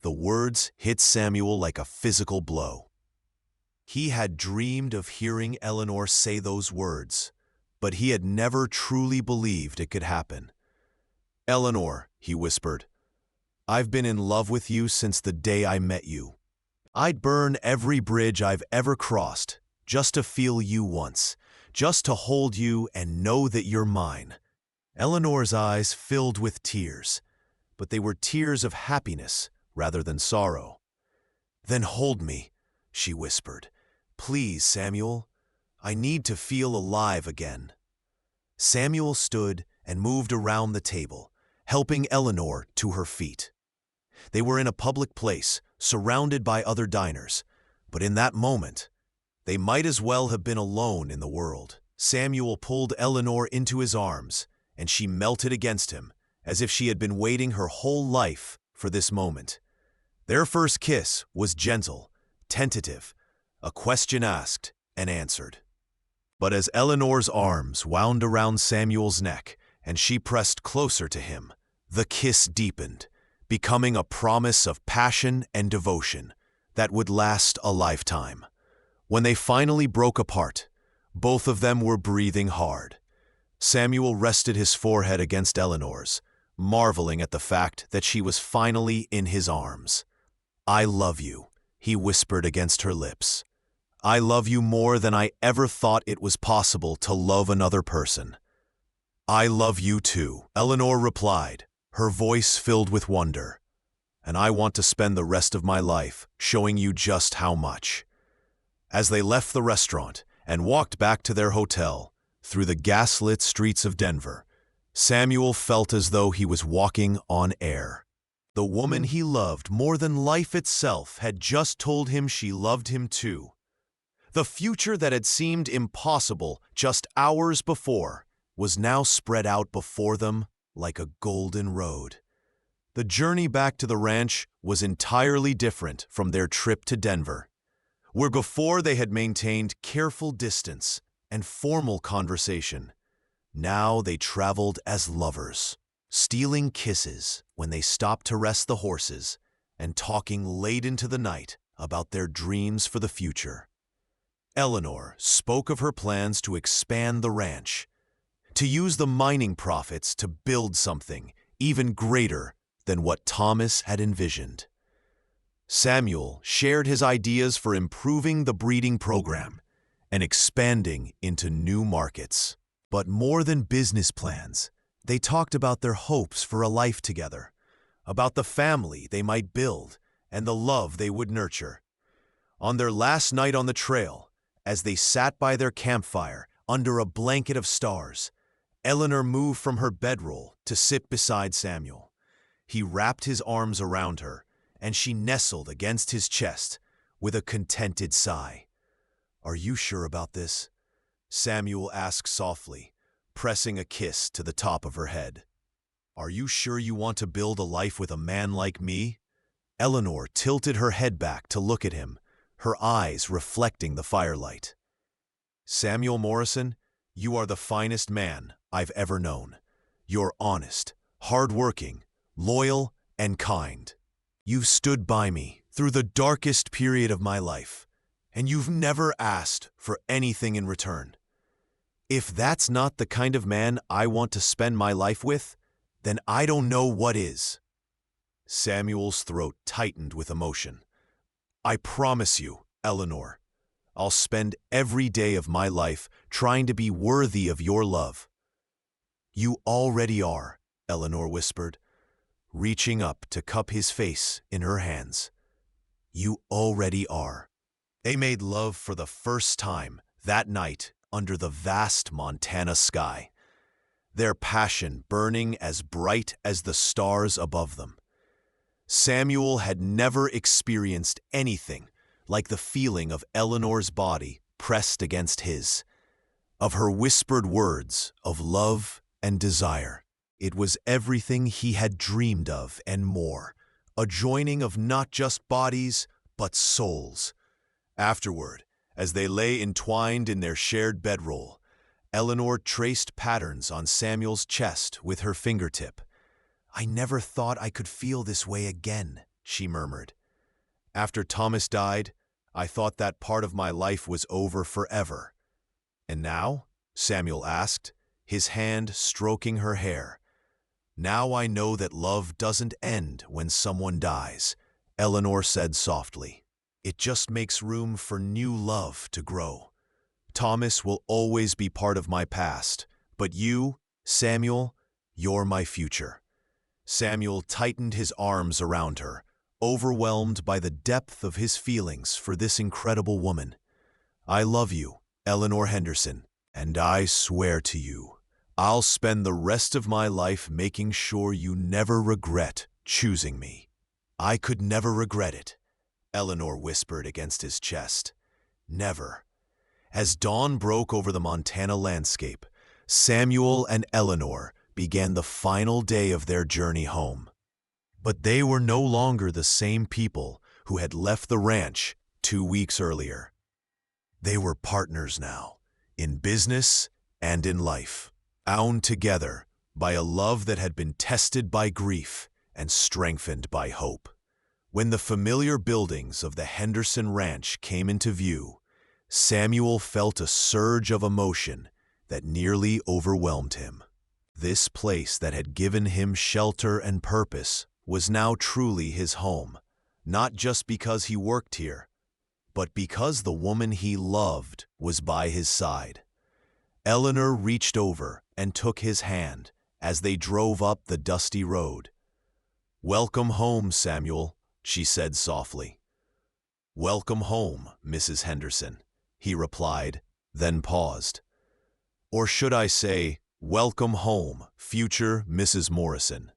The words hit Samuel like a physical blow. He had dreamed of hearing Eleanor say those words, but he had never truly believed it could happen. "Eleanor," he whispered, "I've been in love with you since the day I met you. I'd burn every bridge I've ever crossed just to feel you once, just to hold you and know that you're mine." Eleanor's eyes filled with tears, but they were tears of happiness rather than sorrow. "Then hold me," she whispered. "Please, Samuel. I need to feel alive again." Samuel stood and moved around the table, helping Eleanor to her feet. They were in a public place, surrounded by other diners, but in that moment, they might as well have been alone in the world. Samuel pulled Eleanor into his arms, and she melted against him, as if she had been waiting her whole life for this moment. Their first kiss was gentle, tentative, a question asked and answered. But as Eleanor's arms wound around Samuel's neck and she pressed closer to him, the kiss deepened, becoming a promise of passion and devotion that would last a lifetime. When they finally broke apart, both of them were breathing hard. Samuel rested his forehead against Eleanor's, marveling at the fact that she was finally in his arms. "I love you," he whispered against her lips. I love you more than I ever thought it was possible to love another person." "I love you too," Eleanor replied, her voice filled with wonder. "And I want to spend the rest of my life showing you just how much." As they left the restaurant and walked back to their hotel through the gaslit streets of Denver, Samuel felt as though he was walking on air. The woman he loved more than life itself had just told him she loved him too. The future that had seemed impossible just hours before was now spread out before them like a golden road. The journey back to the ranch was entirely different from their trip to Denver, where before they had maintained careful distance and formal conversation. Now they traveled as lovers, stealing kisses when they stopped to rest the horses and talking late into the night about their dreams for the future. Eleanor spoke of her plans to expand the ranch, to use the mining profits to build something even greater than what Thomas had envisioned. Samuel shared his ideas for improving the breeding program and expanding into new markets. But more than business plans, they talked about their hopes for a life together, about the family they might build and the love they would nurture. On their last night on the trail, as they sat by their campfire under a blanket of stars, Eleanor moved from her bedroll to sit beside Samuel. He wrapped his arms around her, and she nestled against his chest with a contented sigh. "Are you sure about this?" Samuel asked softly, pressing a kiss to the top of her head. "Are you sure you want to build a life with a man like me?" Eleanor tilted her head back to look at him, her eyes reflecting the firelight. "Samuel Morrison, you are the finest man I've ever known. You're honest, hardworking, loyal, and kind. You've stood by me through the darkest period of my life, and you've never asked for anything in return. If that's not the kind of man I want to spend my life with, then I don't know what is." Samuel's throat tightened with emotion. "I promise you, Eleanor, I'll spend every day of my life trying to be worthy of your love." "You already are," Eleanor whispered, reaching up to cup his face in her hands. "You already are." They made love for the first time that night under the vast Montana sky, their passion burning as bright as the stars above them. Samuel had never experienced anything like the feeling of Eleanor's body pressed against his, of her whispered words of love and desire. It was everything he had dreamed of and more, a joining of not just bodies, but souls. Afterward, as they lay entwined in their shared bedroll, Eleanor traced patterns on Samuel's chest with her fingertip. "I never thought I could feel this way again," she murmured. "After Thomas died, I thought that part of my life was over forever." "And now?" Samuel asked, his hand stroking her hair. "Now I know that love doesn't end when someone dies," Eleanor said softly. "It just makes room for new love to grow. Thomas will always be part of my past, but you, Samuel, you're my future." Samuel tightened his arms around her, overwhelmed by the depth of his feelings for this incredible woman. "I love you, Eleanor Henderson, and I swear to you, I'll spend the rest of my life making sure you never regret choosing me." "I could never regret it," Eleanor whispered against his chest. "Never." As dawn broke over the Montana landscape, Samuel and Eleanor began the final day of their journey home. But they were no longer the same people who had left the ranch 2 weeks earlier. They were partners now, in business and in life, bound together by a love that had been tested by grief and strengthened by hope. When the familiar buildings of the Henderson Ranch came into view, Samuel felt a surge of emotion that nearly overwhelmed him. This place that had given him shelter and purpose was now truly his home, not just because he worked here, but because the woman he loved was by his side. Eleanor reached over and took his hand as they drove up the dusty road. "Welcome home, Samuel," she said softly. "Welcome home, Mrs. Henderson," he replied, then paused. "Or should I say, welcome home, future Mrs. Morrison."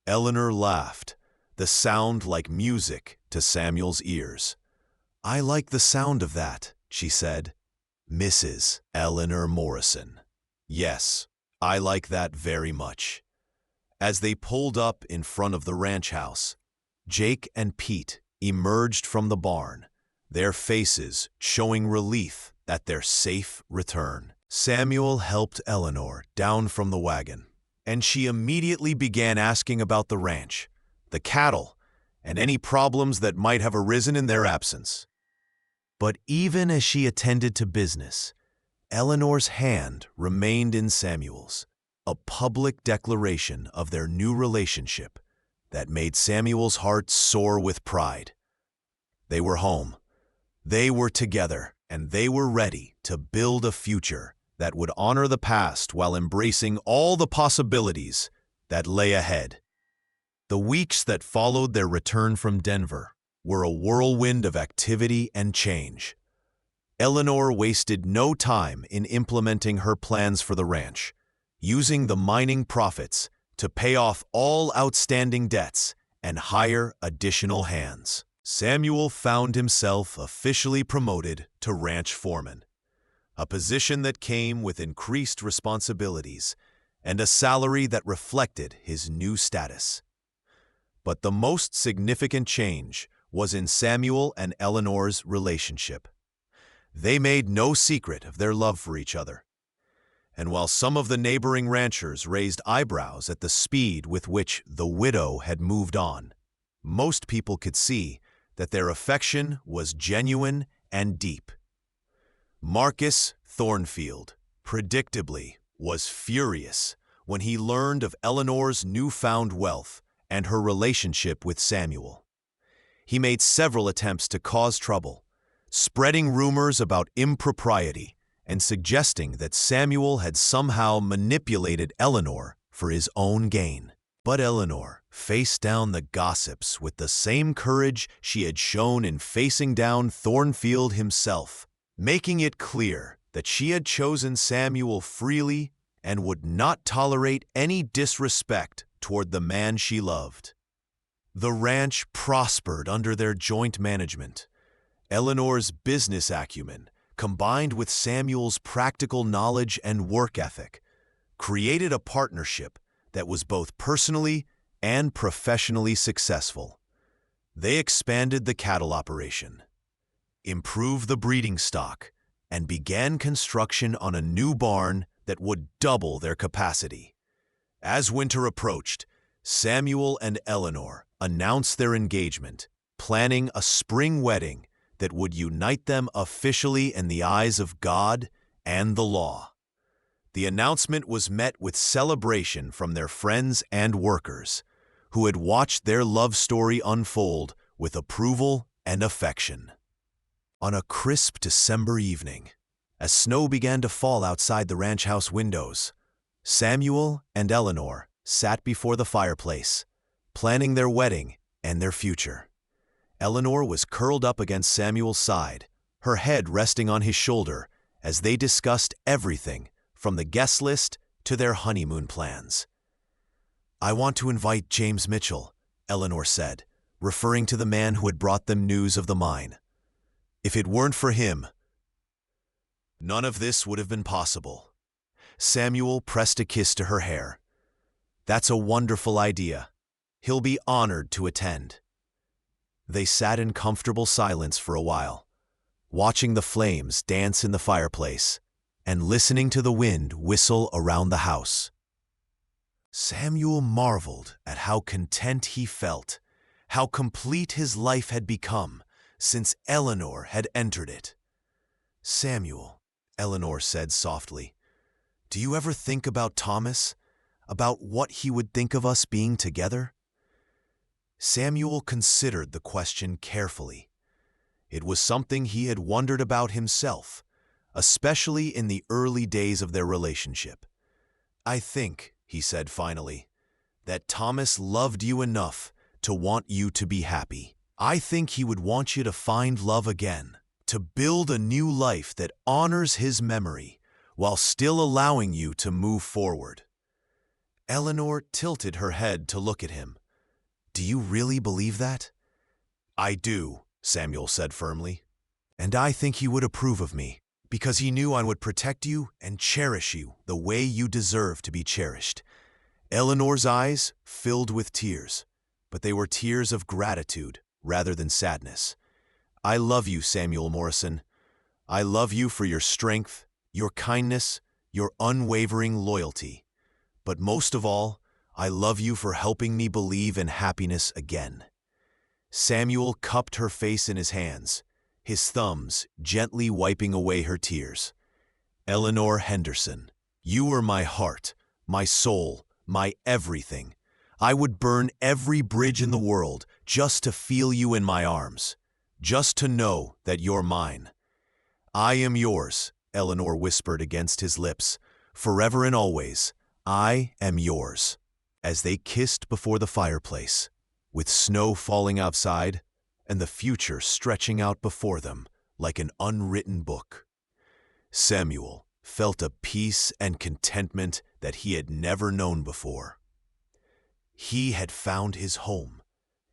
Eleanor laughed, the sound like music to Samuel's ears. "I like the sound of that," she said. "Mrs. Eleanor Morrison. Yes, I like that very much." As they pulled up in front of the ranch house, Jake and Pete emerged from the barn, their faces showing relief at their safe return. Samuel helped Eleanor down from the wagon, and she immediately began asking about the ranch, the cattle, and any problems that might have arisen in their absence. But even as she attended to business, Eleanor's hand remained in Samuel's, a public declaration of their new relationship that made Samuel's heart soar with pride. They were home. They were together, and they were ready to build a future that would honor the past while embracing all the possibilities that lay ahead. The weeks that followed their return from Denver were a whirlwind of activity and change. Eleanor wasted no time in implementing her plans for the ranch, using the mining profits to pay off all outstanding debts and hire additional hands. Samuel found himself officially promoted to ranch foreman, a position that came with increased responsibilities and a salary that reflected his new status. But the most significant change was in Samuel and Eleanor's relationship. They made no secret of their love for each other. And while some of the neighboring ranchers raised eyebrows at the speed with which the widow had moved on, most people could see that their affection was genuine and deep. Marcus Thornfield, predictably, was furious when he learned of Eleanor's newfound wealth and her relationship with Samuel. He made several attempts to cause trouble, spreading rumors about impropriety and suggesting that Samuel had somehow manipulated Eleanor for his own gain. But Eleanor faced down the gossips with the same courage she had shown in facing down Thornfield himself, making it clear that she had chosen Samuel freely and would not tolerate any disrespect toward the man she loved. The ranch prospered under their joint management. Eleanor's business acumen, combined with Samuel's practical knowledge and work ethic, created a partnership that was both personally and professionally successful. They expanded the cattle operation, improved the breeding stock, and began construction on a new barn that would double their capacity. As winter approached, Samuel and Eleanor announced their engagement, planning a spring wedding that would unite them officially in the eyes of God and the law. The announcement was met with celebration from their friends and workers, who had watched their love story unfold with approval and affection. On a crisp December evening, as snow began to fall outside the ranch house windows, Samuel and Eleanor sat before the fireplace, planning their wedding and their future. Eleanor was curled up against Samuel's side, her head resting on his shoulder as they discussed everything from the guest list to their honeymoon plans. "I want to invite James Mitchell," Eleanor said, referring to the man who had brought them news of the mine. "If it weren't for him, none of this would have been possible." Samuel pressed a kiss to her hair. "That's a wonderful idea. He'll be honored to attend." They sat in comfortable silence for a while, watching the flames dance in the fireplace and listening to the wind whistle around the house. Samuel marveled at how content he felt, how complete his life had become since Eleanor had entered it. "Samuel," Eleanor said softly, "do you ever think about Thomas, about what he would think of us being together?" Samuel considered the question carefully. It was something he had wondered about himself, especially in the early days of their relationship. "I think," he said finally, "that Thomas loved you enough to want you to be happy. I think he would want you to find love again, to build a new life that honors his memory while still allowing you to move forward." Eleanor tilted her head to look at him. "Do you really believe that?" "I do," Samuel said firmly. "And I think he would approve of me, because he knew I would protect you and cherish you the way you deserve to be cherished." Eleanor's eyes filled with tears, but they were tears of gratitude rather than sadness. "I love you, Samuel Morrison. I love you for your strength, your kindness, your unwavering loyalty. But most of all, I love you for helping me believe in happiness again." Samuel cupped her face in his hands, his thumbs gently wiping away her tears. "Eleanor Henderson, you are my heart, my soul, my everything. I would burn every bridge in the world just to feel you in my arms, just to know that you're mine." "I am yours," Eleanor whispered against his lips. "Forever and always, I am yours." As they kissed before the fireplace, with snow falling outside and the future stretching out before them like an unwritten book, Samuel felt a peace and contentment that he had never known before. He had found his home,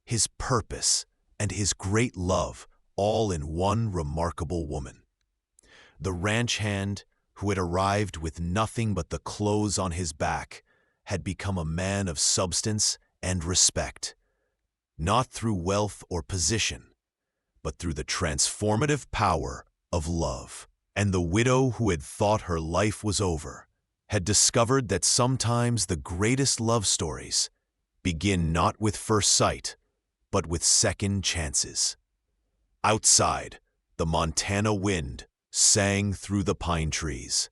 his purpose, and his great love all in one remarkable woman. The ranch hand, who had arrived with nothing but the clothes on his back, had become a man of substance and respect, not through wealth or position, but through the transformative power of love. And the widow who had thought her life was over had discovered that sometimes the greatest love stories begin not with first sight, but with second chances. Outside, the Montana wind sang through the pine trees,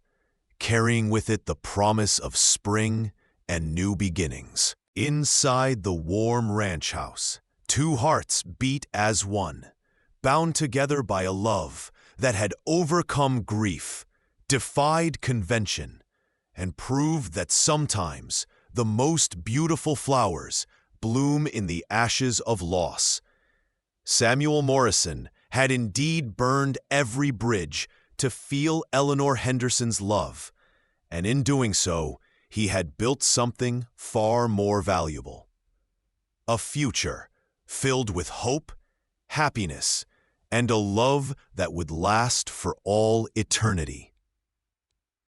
carrying with it the promise of spring and new beginnings. Inside the warm ranch house, two hearts beat as one, bound together by a love that had overcome grief, defied convention, and proved that sometimes the most beautiful flowers bloom in the ashes of loss. Samuel Morrison had indeed burned every bridge to feel Eleanor Henderson's love, and in doing so, he had built something far more valuable. A future filled with hope, happiness, and a love that would last for all eternity.